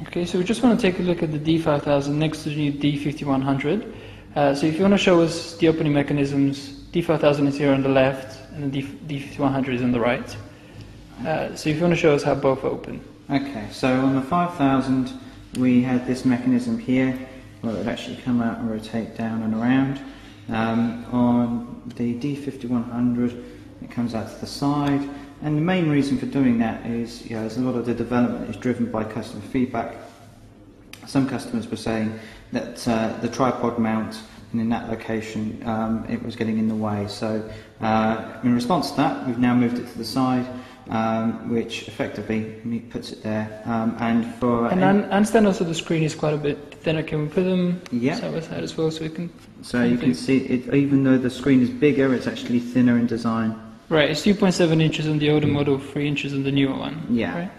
Okay, so we just want to take a look at the D5000 next to the new D5100. So if you want to show us the opening mechanisms, D5000 is here on the left and the D5100 is on the right. So if you want to show us how both open. Okay, so on the 5000 we had this mechanism here where it would actually come out and rotate down and around. On the D5100 it comes out to the side, and the main reason for doing that is, as a lot of the development is driven by customer feedback. Some customers were saying that the tripod mount and in that location it was getting in the way, so in response to that we've now moved it to the side, which effectively puts it there. And I understand also the screen is quite a bit thinner. Can we put them side by side as well so we can... So you can see it, even though the screen is bigger, it's actually thinner in design. Right, it's 2.7 inches on the older model, 3 inches on the newer one. Yeah. Right?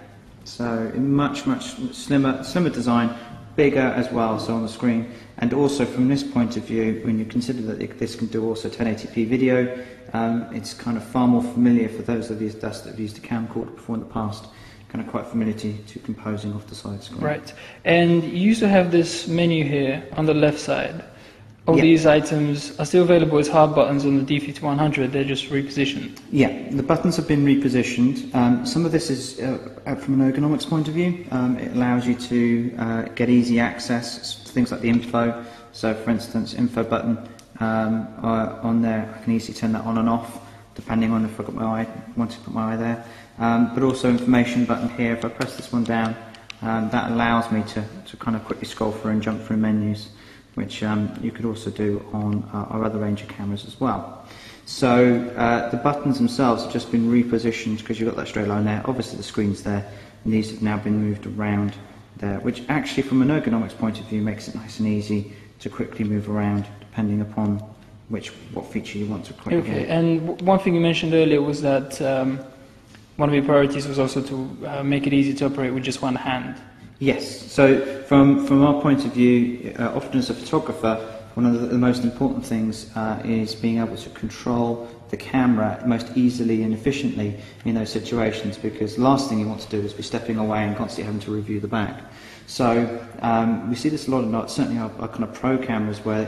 So much slimmer design, bigger as well, so on the screen. And also from this point of view, when you consider that this can do also 1080p video, it's kind of far more familiar for those of us that have used a camcorder before in the past, kind of quite familiar to composing off the side screen. Right, and you used to have this menu here on the left side. All these items are still available as hard buttons on the D5100, they're just repositioned. Yeah, the buttons have been repositioned. Some of this is from an ergonomics point of view. It allows you to get easy access to things like the info. So for instance, info button on there, I can easily turn that on and off depending on if I got my eye, want to put my eye there. But also information button here, if I press this one down, that allows me to kind of quickly scroll through and jump through menus, which you could also do on our other range of cameras as well. So the buttons themselves have just been repositioned because you've got that straight line there. Obviously the screen's there, and these have now been moved around there, which actually from an ergonomics point of view makes it nice and easy to quickly move around depending upon what feature you want to quickly get. Okay, and one thing you mentioned earlier was that one of your priorities was also to make it easy to operate with just one hand. Yes, so from our point of view, often as a photographer, one of the most important things is being able to control the camera most easily and efficiently in those situations, because the last thing you want to do is be stepping away and constantly having to review the back. So we see this a lot, certainly our kind of pro cameras, where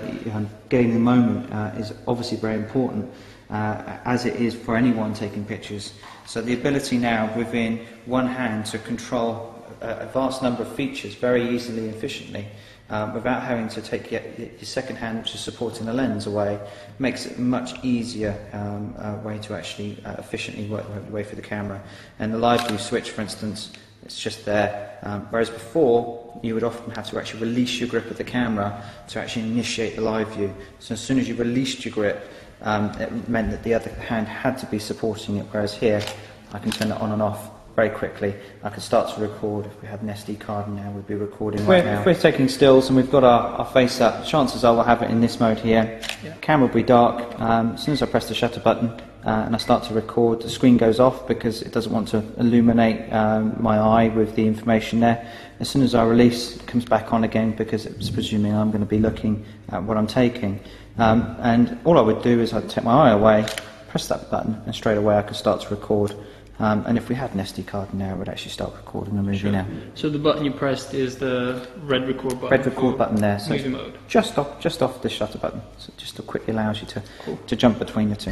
getting the moment is obviously very important, as it is for anyone taking pictures. So the ability now within one hand to control a vast number of features very easily and efficiently, without having to take your second hand, which is supporting the lens, away, makes it a much easier way to actually efficiently work your way through the camera. And the live view switch, for instance, it's just there, whereas before you would often have to actually release your grip of the camera to actually initiate the live view. So as soon as you released your grip, it meant that the other hand had to be supporting it, whereas here I can turn it on and off very quickly. I can start to record. If we had an SD card now, we'd be recording right now. If we're taking stills and we've got our face up, chances are we'll have it in this mode here. Yeah. Camera will be dark. As soon as I press the shutter button and I start to record, the screen goes off because it doesn't want to illuminate my eye with the information there. As soon as I release, it comes back on again because it's presuming I'm going to be looking at what I'm taking. And all I would do is I'd take my eye away, press that button, and straight away I could start to record. And if we had an SD card in there, it would actually start recording the movie now. So the button you pressed is the red record button? Red record button there. So movie mode. Just off the shutter button. So it just quickly allows you to jump between the two.